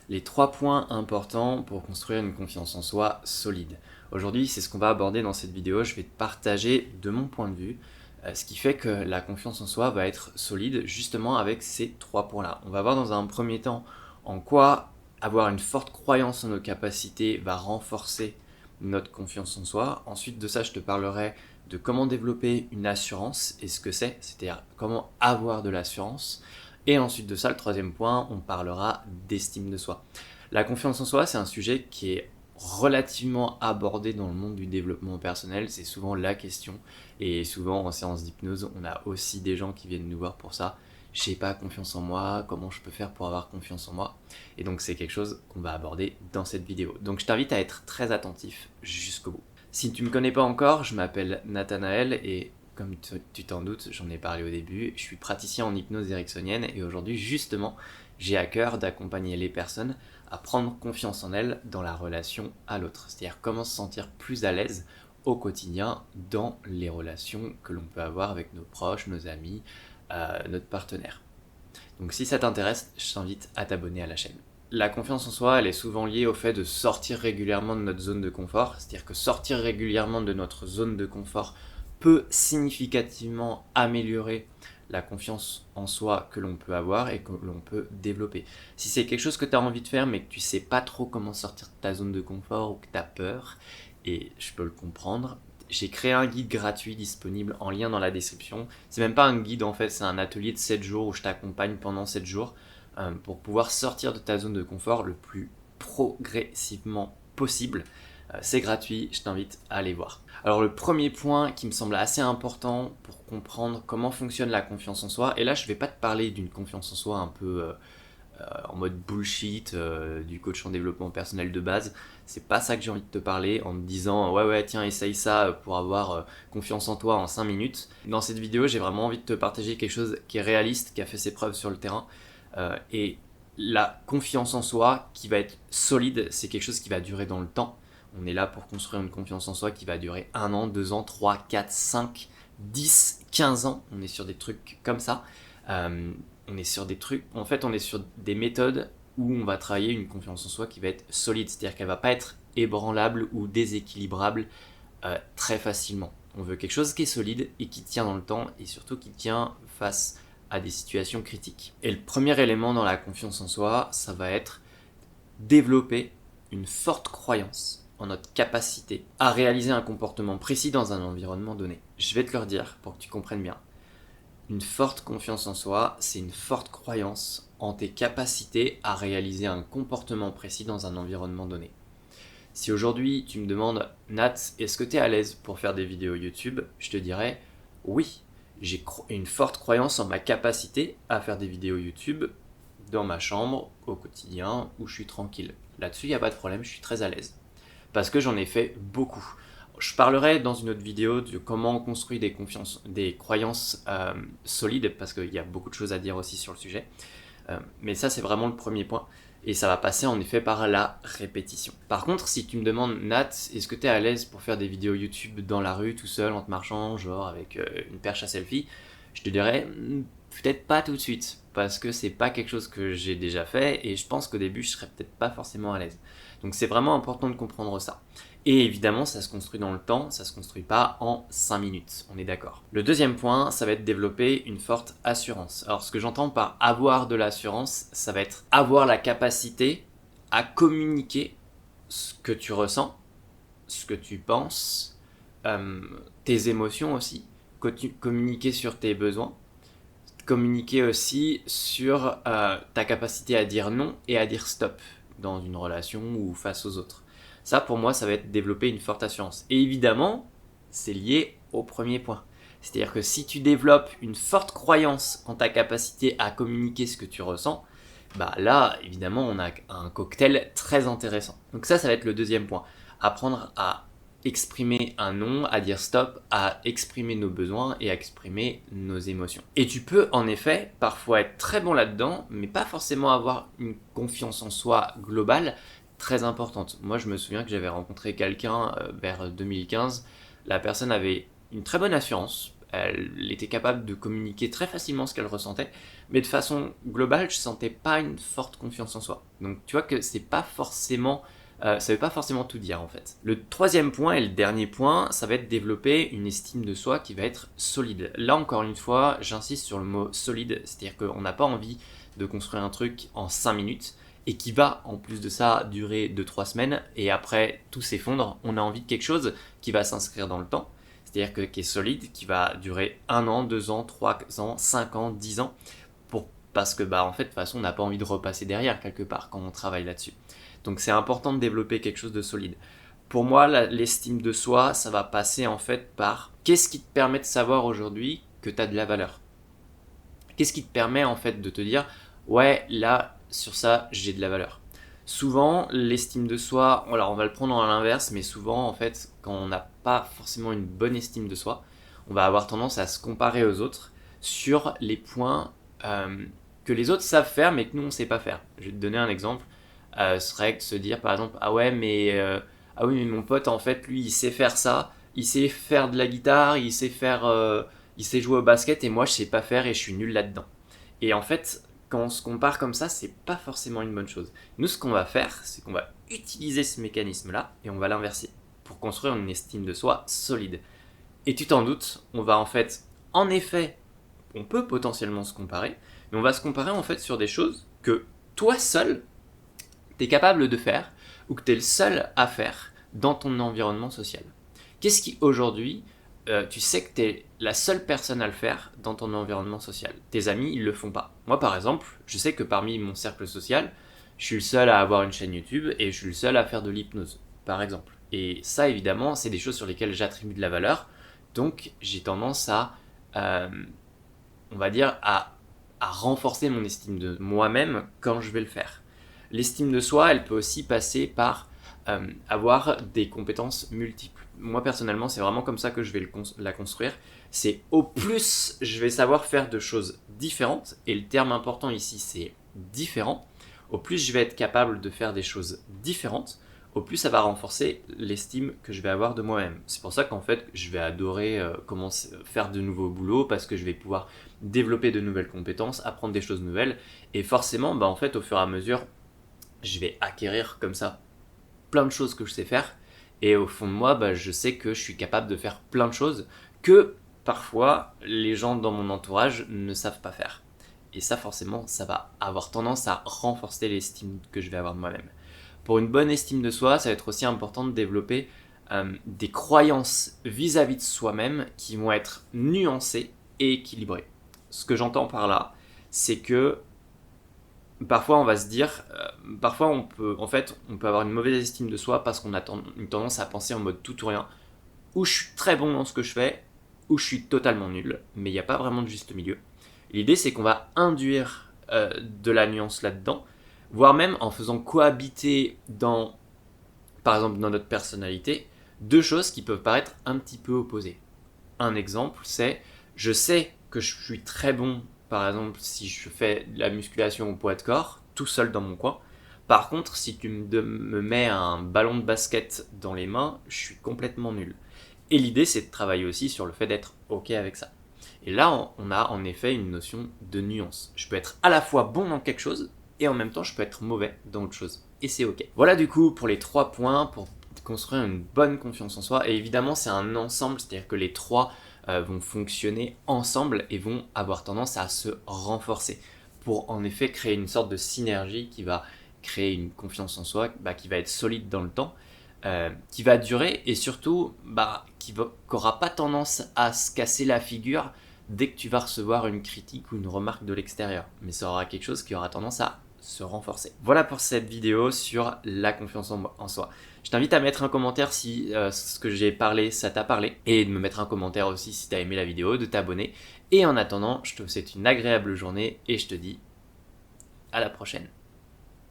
Les 3 points importants pour construire une confiance en soi solide. Aujourd'hui, c'est ce qu'on va aborder dans cette vidéo. Je vais te partager de mon point de vue ce qui fait que la confiance en soi va être solide justement avec ces 3 points-là. On va voir dans un premier temps en quoi avoir une forte croyance en nos capacités va renforcer notre confiance en soi. Ensuite de ça, je te parlerai de comment développer une assurance et ce que c'est-à-dire comment avoir de l'assurance. Et ensuite de ça, le troisième point, on parlera d'estime de soi. La confiance en soi, c'est un sujet qui est relativement abordé dans le monde du développement personnel, c'est souvent la question, et souvent en séance d'hypnose, on a aussi des gens qui viennent nous voir pour ça. J'ai pas confiance en moi, comment je peux faire pour avoir confiance en moi? Et donc c'est quelque chose qu'on va aborder dans cette vidéo. Donc je t'invite à être très attentif jusqu'au bout. Si tu me connais pas encore, je m'appelle Nathanaël et comme tu t'en doutes, j'en ai parlé au début, je suis praticien en hypnose ericksonienne et aujourd'hui justement, j'ai à cœur d'accompagner les personnes à prendre confiance en elles dans la relation à l'autre. C'est-à-dire comment se sentir plus à l'aise au quotidien dans les relations que l'on peut avoir avec nos proches, nos amis, notre partenaire. Donc si ça t'intéresse, je t'invite à t'abonner à la chaîne. La confiance en soi, elle est souvent liée au fait de sortir régulièrement de notre zone de confort. C'est-à-dire que sortir régulièrement de notre zone de confort peut significativement améliorer la confiance en soi que l'on peut avoir et que l'on peut développer. Si c'est quelque chose que tu as envie de faire mais que tu sais pas trop comment sortir de ta zone de confort ou que tu as peur, et je peux le comprendre, j'ai créé un guide gratuit disponible en lien dans la description. C'est même pas un guide en fait, c'est un atelier de 7 jours où je t'accompagne pendant 7 jours pour pouvoir sortir de ta zone de confort le plus progressivement possible. C'est gratuit, je t'invite à aller voir. Alors le premier point qui me semble assez important pour comprendre comment fonctionne la confiance en soi, et là je vais pas te parler d'une confiance en soi un peu en mode bullshit du coach en développement personnel de base, c'est pas ça que j'ai envie de te parler en te disant ouais tiens essaye ça pour avoir confiance en toi en 5 minutes. Dans cette vidéo j'ai vraiment envie de te partager quelque chose qui est réaliste, qui a fait ses preuves sur le terrain et la confiance en soi qui va être solide, c'est quelque chose qui va durer dans le temps. On est là pour construire une confiance en soi qui va durer 1 an, 2 ans, 3, 4, 5, 10, 15 ans. On est sur des trucs comme ça. On est sur des trucs, en fait, on est sur des méthodes où on va travailler une confiance en soi qui va être solide. C'est-à-dire qu'elle va pas être ébranlable ou déséquilibrable très facilement. On veut quelque chose qui est solide et qui tient dans le temps et surtout qui tient face à des situations critiques. Et le premier élément dans la confiance en soi, ça va être développer une forte croyance en notre capacité à réaliser un comportement précis dans un environnement donné. Je vais te le redire pour que tu comprennes bien. Une forte confiance en soi, c'est une forte croyance en tes capacités à réaliser un comportement précis dans un environnement donné. Si aujourd'hui tu me demandes, Nat, est-ce que tu es à l'aise pour faire des vidéos YouTube? Je te dirais oui. J'ai une forte croyance en ma capacité à faire des vidéos YouTube dans ma chambre, au quotidien, où je suis tranquille. Là-dessus, il n'y a pas de problème, je suis très à l'aise. Parce que j'en ai fait beaucoup. Je parlerai dans une autre vidéo de comment on construit des croyances solides, parce qu'il y a beaucoup de choses à dire aussi sur le sujet. Mais ça, c'est vraiment le premier point. Et ça va passer en effet par la répétition. Par contre, si tu me demandes, Nat, est-ce que tu es à l'aise pour faire des vidéos YouTube dans la rue, tout seul, en te marchant, genre avec une perche à selfie? Je te dirais, peut-être pas tout de suite, parce que c'est pas quelque chose que j'ai déjà fait, et je pense qu'au début, je serais peut-être pas forcément à l'aise. Donc c'est vraiment important de comprendre ça. Et évidemment, ça se construit dans le temps, ça se construit pas en 5 minutes, on est d'accord. Le deuxième point, ça va être développer une forte assurance. Alors ce que j'entends par avoir de l'assurance, ça va être avoir la capacité à communiquer ce que tu ressens, ce que tu penses, tes émotions aussi, communiquer sur tes besoins, communiquer aussi sur ta capacité à dire non et à dire stop dans une relation ou face aux autres. Ça, pour moi, ça va être développer une forte assurance. Et évidemment, c'est lié au premier point. C'est-à-dire que si tu développes une forte croyance en ta capacité à communiquer ce que tu ressens, bah là, évidemment, on a un cocktail très intéressant. Donc ça va être le deuxième point. Apprendre à exprimer un non, à dire stop, à exprimer nos besoins et à exprimer nos émotions. Et tu peux en effet parfois être très bon là-dedans, mais pas forcément avoir une confiance en soi globale très importante. Moi, je me souviens que j'avais rencontré quelqu'un vers 2015. La personne avait une très bonne assurance. Elle était capable de communiquer très facilement ce qu'elle ressentait, mais de façon globale, je sentais pas une forte confiance en soi. Donc tu vois que c'est pas forcément, ça veut pas forcément tout dire en fait. Le troisième point et le dernier point, ça va être développer une estime de soi qui va être solide. Là encore une fois, j'insiste sur le mot solide, c'est-à-dire qu'on n'a pas envie de construire un truc en 5 minutes et qui va en plus de ça durer 2-3 semaines et après tout s'effondre. On a envie de quelque chose qui va s'inscrire dans le temps. C'est-à-dire qui est solide, qui va durer 1 an, 2 ans, 3 ans, 5 ans, 10 ans, parce que en fait, de toute façon, on n'a pas envie de repasser derrière quelque part quand on travaille là-dessus. Donc c'est important de développer quelque chose de solide. Pour moi, l'estime de soi, ça va passer en fait par qu'est-ce qui te permet de savoir aujourd'hui que tu as de la valeur. Qu'est-ce qui te permet en fait de te dire, ouais, là, sur ça, j'ai de la valeur. Souvent, l'estime de soi, alors on va le prendre à l'inverse, mais souvent, en fait, quand on n'a pas forcément une bonne estime de soi, on va avoir tendance à se comparer aux autres sur les points que les autres savent faire, mais que nous, on ne sait pas faire. Je vais te donner un exemple. Ce serait de se dire, par exemple, ah oui, mais mon pote, en fait, lui, il sait faire ça, il sait faire de la guitare, il sait jouer au basket, et moi, je sais pas faire et je suis nul là-dedans. Et en fait, quand on se compare comme ça, c'est pas forcément une bonne chose. Nous, ce qu'on va faire, c'est qu'on va utiliser ce mécanisme-là et on va l'inverser pour construire une estime de soi solide. Et tu t'en doutes, on va en effet, on peut potentiellement se comparer, mais on va se comparer en fait sur des choses que toi seul, tu es capable de faire ou que tu es le seul à faire dans ton environnement social. Qu'est-ce qui aujourd'hui, tu sais que tu es la seule personne à le faire dans ton environnement social. Tes amis, ils le font pas. Moi, par exemple, je sais que parmi mon cercle social, je suis le seul à avoir une chaîne YouTube et je suis le seul à faire de l'hypnose, par exemple. Et ça, évidemment, c'est des choses sur lesquelles j'attribue de la valeur. Donc, j'ai tendance à, on va dire, à renforcer mon estime de moi-même quand je vais le faire. L'estime de soi, elle peut aussi passer par avoir des compétences multiples. Moi personnellement, c'est vraiment comme ça que je vais la construire. C'est au plus je vais savoir faire de choses différentes, et le terme important ici c'est différent, au plus je vais être capable de faire des choses différentes, au plus ça va renforcer l'estime que je vais avoir de moi-même. C'est pour ça qu'en fait je vais adorer faire de nouveaux boulots, parce que je vais pouvoir développer de nouvelles compétences, apprendre des choses nouvelles, et forcément en fait au fur et à mesure je vais acquérir comme ça plein de choses que je sais faire, et au fond de moi, je sais que je suis capable de faire plein de choses que parfois les gens dans mon entourage ne savent pas faire. Et ça forcément, ça va avoir tendance à renforcer l'estime que je vais avoir de moi-même. Pour une bonne estime de soi, ça va être aussi important de développer des croyances vis-à-vis de soi-même qui vont être nuancées et équilibrées. Ce que j'entends par là, c'est que parfois on va se dire, parfois on peut avoir une mauvaise estime de soi parce qu'on a une tendance à penser en mode tout ou rien, où je suis très bon dans ce que je fais, ou je suis totalement nul, mais il n'y a pas vraiment de juste milieu. L'idée c'est qu'on va induire de la nuance là-dedans, voire même en faisant cohabiter par exemple dans notre personnalité, deux choses qui peuvent paraître un petit peu opposées. Un exemple c'est, je sais que je suis très bon. Par exemple, si je fais de la musculation au poids de corps, tout seul dans mon coin. Par contre, si tu me mets un ballon de basket dans les mains, je suis complètement nul. Et l'idée, c'est de travailler aussi sur le fait d'être OK avec ça. Et là, on a en effet une notion de nuance. Je peux être à la fois bon dans quelque chose, et en même temps, je peux être mauvais dans autre chose. Et c'est OK. Voilà du coup pour les 3 points pour construire une bonne confiance en soi. Et évidemment, c'est un ensemble, c'est-à-dire que les 3 vont fonctionner ensemble et vont avoir tendance à se renforcer pour en effet créer une sorte de synergie qui va créer une confiance en soi qui va être solide dans le temps, qui va durer, et surtout qui n'aura pas tendance à se casser la figure dès que tu vas recevoir une critique ou une remarque de l'extérieur, mais ça aura quelque chose qui aura tendance à se renforcer. Voilà pour cette vidéo sur la confiance en soi. Je t'invite à mettre un commentaire si ce que j'ai parlé, ça t'a parlé, et de me mettre un commentaire aussi si t'as aimé la vidéo, de t'abonner. Et en attendant, je te souhaite une agréable journée et je te dis à la prochaine.